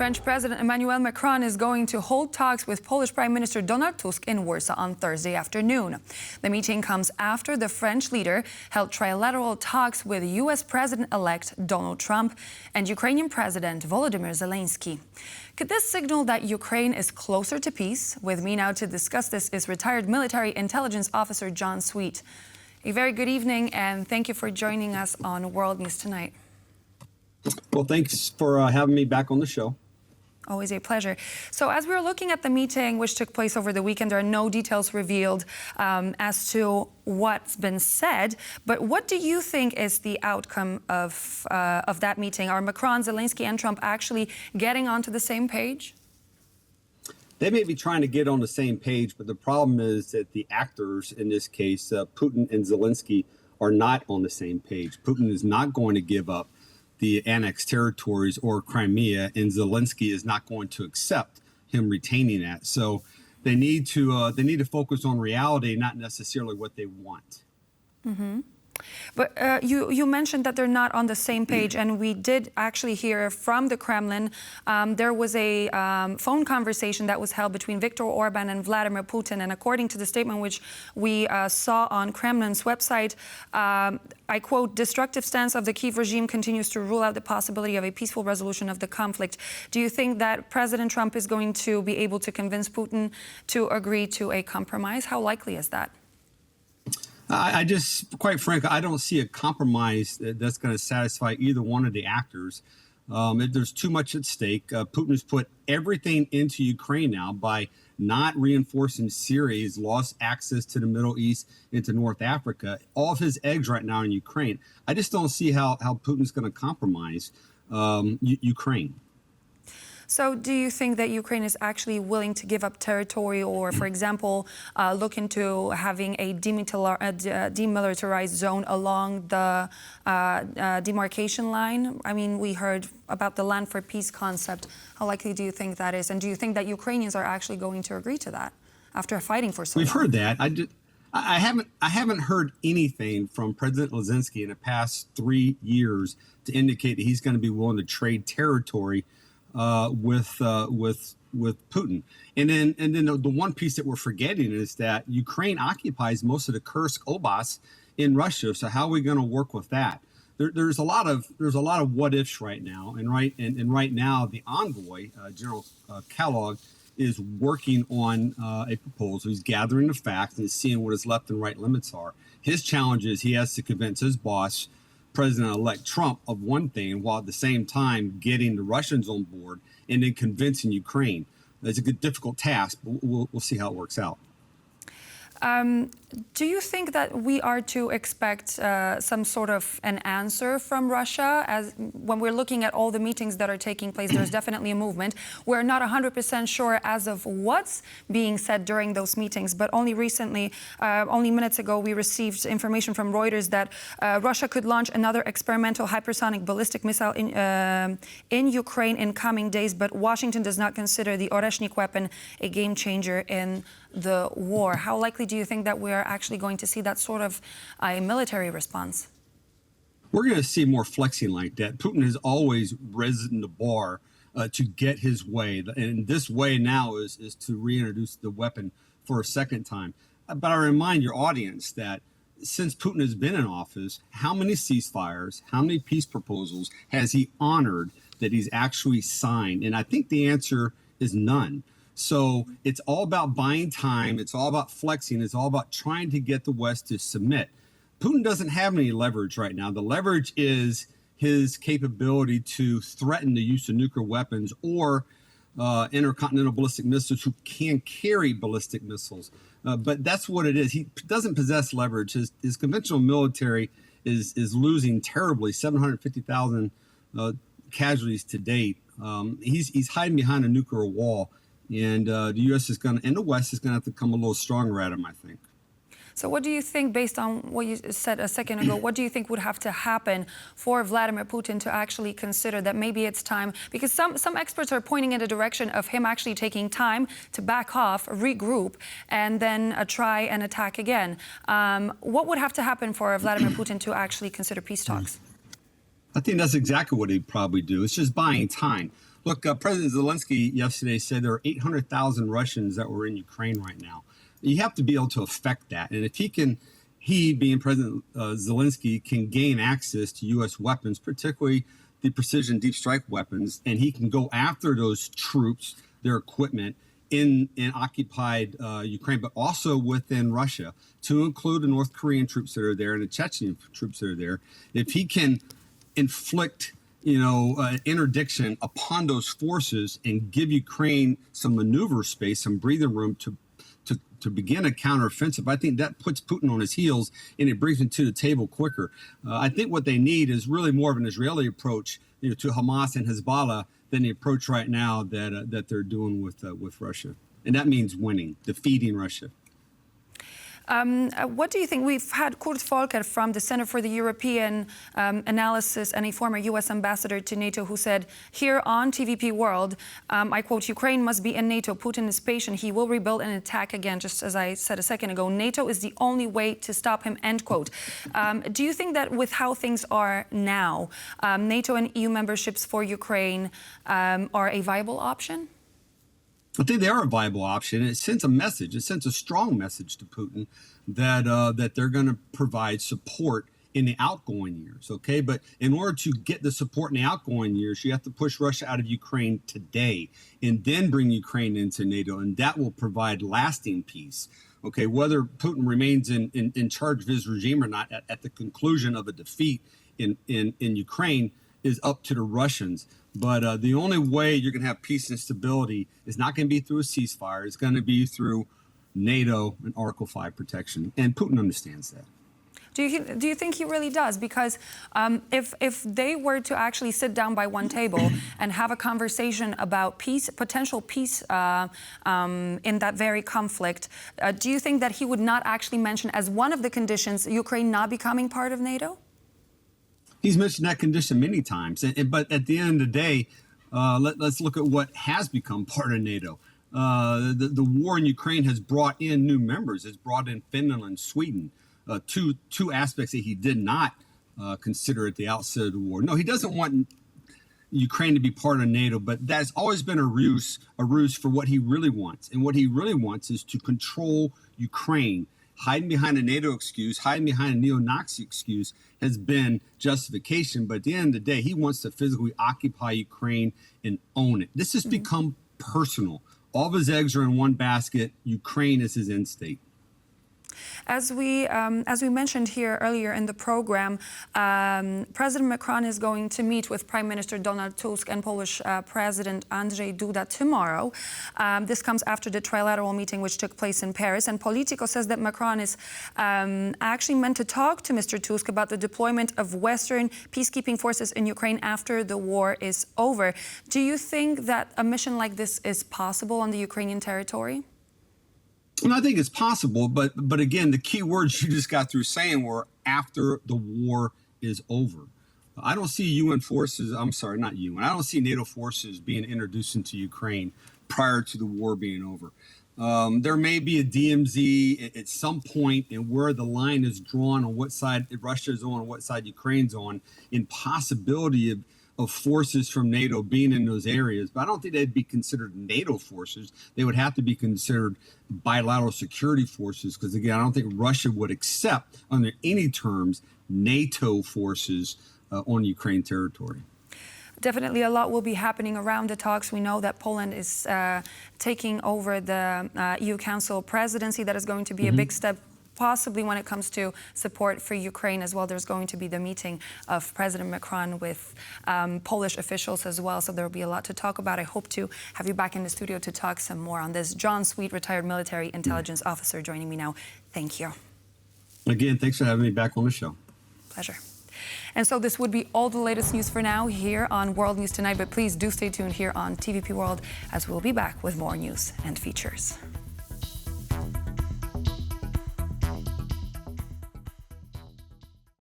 French President Emmanuel Macron is going to hold talks with Polish Prime Minister Donald Tusk in Warsaw on Thursday afternoon. The meeting comes after the French leader held trilateral talks with U.S. President-elect Donald Trump and Ukrainian President Volodymyr Zelenskyy. Could this signal that Ukraine is closer to peace? With me now to discuss this is retired military intelligence officer Jon Sweet. A very good evening, and thank you for joining us on World News Tonight. Well, thanks for having me back on the show. Always a pleasure. So as we were looking at the meeting, which took place over the weekend, there are no details revealed as to what's been said. But what do you think is the outcome of that meeting? Are Macron, Zelenskyy, and Trump actually getting onto the same page? They may be trying to get on the same page, but the problem is that the actors, in this case, Putin and Zelenskyy, are not on the same page. Putin is not going to give up the annexed territories or Crimea, and Zelenskyy is not going to accept him retaining that. So they need to focus on reality, not necessarily what they want. Mm-hmm. But you mentioned that they're not on the same page, and we did actually hear from the Kremlin. There was a phone conversation that was held between Viktor Orban and Vladimir Putin, and according to the statement which we saw on Kremlin's website, I quote, "Destructive stance of the Kyiv regime continues to rule out the possibility of a peaceful resolution of the conflict." Do you think that President Trump is going to be able to convince Putin to agree to a compromise? How likely is that? I just, quite frankly, I don't see a compromise that's going to satisfy either one of the actors. There's too much at stake. Putin has put everything into Ukraine now by not reinforcing Syria. He's lost access to the Middle East, into North Africa. All of his eggs right now in Ukraine. I just don't see how Putin's going to compromise Ukraine. So do you think that Ukraine is actually willing to give up territory or, for example, look into having a demilitarized zone along the demarcation line? I mean, we heard about the land for peace concept. How likely do you think that is? And do you think that Ukrainians are actually going to agree to that after fighting for so long? We've heard that. I haven't heard anything from President Zelenskyy in the past 3 years to indicate that he's going to be willing to trade territory with Putin. And then the one piece that we're forgetting is that Ukraine occupies most of the Kursk Oblast in Russia. So how are we going to work with that? There's a lot of what ifs right now. And right now the envoy, General Kellogg, is working on a proposal. He's gathering the facts and seeing what his left and right limits are. His challenge is he has to convince his boss, President-elect Trump, of one thing, while at the same time getting the Russians on board and then convincing Ukraine. It's a good, difficult task, but we'll see how it works out. Do you think that we are to expect some sort of an answer from Russia? As when we're looking at all the meetings that are taking place, there's definitely a movement. We're not 100% sure as of what's being said during those meetings, but only recently, only minutes ago, we received information from Reuters that Russia could launch another experimental hypersonic ballistic missile in Ukraine in coming days, but Washington does not consider the Oreshnik weapon a game changer in the war. How likely do you think that we are actually going to see that sort of a military response? We're going to see more flexing like that. Putin has always risen the bar to get his way. And this way now is to reintroduce the weapon for a second time. But I remind your audience that since Putin has been in office, how many ceasefires, how many peace proposals has he honored that he's actually signed? And I think the answer is none. So it's all about buying time. It's all about flexing. It's all about trying to get the West to submit. Putin doesn't have any leverage right now. The leverage is his capability to threaten the use of nuclear weapons or intercontinental ballistic missiles who can carry ballistic missiles. But that's what it is. He doesn't possess leverage. His conventional military is losing terribly, 750,000 casualties to date. He's hiding behind a nuclear wall. And the U.S. and the West is going to have to come a little stronger at him, I think. So what do you think, based on what you said a second ago, what do you think would have to happen for Vladimir Putin to actually consider that maybe it's time? Because some experts are pointing in the direction of him actually taking time to back off, regroup, and then try and attack again. What would have to happen for Vladimir Putin to actually consider peace talks? I think that's exactly what he'd probably do. It's just buying time. Look, President Zelensky yesterday said there are 800,000 Russians that were in Ukraine right now. You have to be able to affect that. And if he being President Zelensky, can gain access to U.S. weapons, particularly the precision deep strike weapons, and he can go after those troops, their equipment in occupied Ukraine, but also within Russia, to include the North Korean troops that are there and the Chechen troops that are there. If he can inflict interdiction upon those forces and give Ukraine some maneuver space, some breathing room to begin a counteroffensive, I think that puts Putin on his heels and it brings him to the table quicker. I think what they need is really more of an Israeli approach, to Hamas and Hezbollah than the approach right now that they're doing with Russia, and that means winning, defeating Russia. What do you think? We've had Kurt Volker from the Center for the European Analysis and a former U.S. ambassador to NATO who said here on TVP World, I quote, "Ukraine must be in NATO. Putin is patient. He will rebuild and attack again." Just as I said a second ago, NATO is the only way to stop him, end quote. Do you think that with how things are now, NATO and EU memberships for Ukraine are a viable option? I think they are a viable option. It sends a message. It sends a strong message to Putin that they're going to provide support in the outgoing years. Okay, but in order to get the support in the outgoing years, you have to push Russia out of Ukraine today, and then bring Ukraine into NATO, and that will provide lasting peace. Okay, whether Putin remains in charge of his regime or not at the conclusion of a defeat in Ukraine is up to the Russians. But the only way you're going to have peace and stability is not going to be through a ceasefire. It's going to be through NATO and Article 5 protection. And Putin understands that. Do you think he really does? Because if they were to actually sit down by one table and have a conversation about peace, potential peace in that very conflict, do you think that he would not actually mention as one of the conditions Ukraine not becoming part of NATO? He's mentioned that condition many times, but at the end of the day, let's look at what has become part of NATO. The war in Ukraine has brought in new members. It's brought in Finland and Sweden, two aspects that he did not consider at the outset of the war. No, he doesn't want Ukraine to be part of NATO, but that's always been a ruse for what he really wants. And what he really wants is to control Ukraine. Hiding behind a NATO excuse, hiding behind a neo-Nazi excuse has been justification. But at the end of the day, he wants to physically occupy Ukraine and own it. This has become personal. All of his eggs are in one basket. Ukraine is his end state. As we mentioned here earlier in the program, President Macron is going to meet with Prime Minister Donald Tusk and Polish President Andrzej Duda tomorrow. This comes after the trilateral meeting which took place in Paris. And Politico says that Macron is actually meant to talk to Mr. Tusk about the deployment of Western peacekeeping forces in Ukraine after the war is over. Do you think that a mission like this is possible on the Ukrainian territory? Well, I think it's possible, but again, the key words you just got through saying were after the war is over. I don't see UN forces, I'm sorry, not UN, I don't see NATO forces being introduced into Ukraine prior to the war being over. There may be a DMZ at some point, and where the line is drawn on what side Russia is on and what side Ukraine's on, in possibility of forces from NATO being in those areas. But I don't think they'd be considered NATO forces. They would have to be considered bilateral security forces, because again, I don't think Russia would accept under any terms NATO forces on Ukraine territory. Definitely a lot will be happening around the talks. We know that Poland is taking over the EU Council presidency. That is going to be a big step, possibly when it comes to support for Ukraine as well. There's going to be the meeting of President Macron with Polish officials as well. So there will be a lot to talk about. I hope to have you back in the studio to talk some more on this. Jon Sweet, retired military intelligence officer, joining me now. Thank you. Again, thanks for having me back on the show. Pleasure. And so this would be all the latest news for now here on World News Tonight. But please do stay tuned here on TVP World, as we'll be back with more news and features.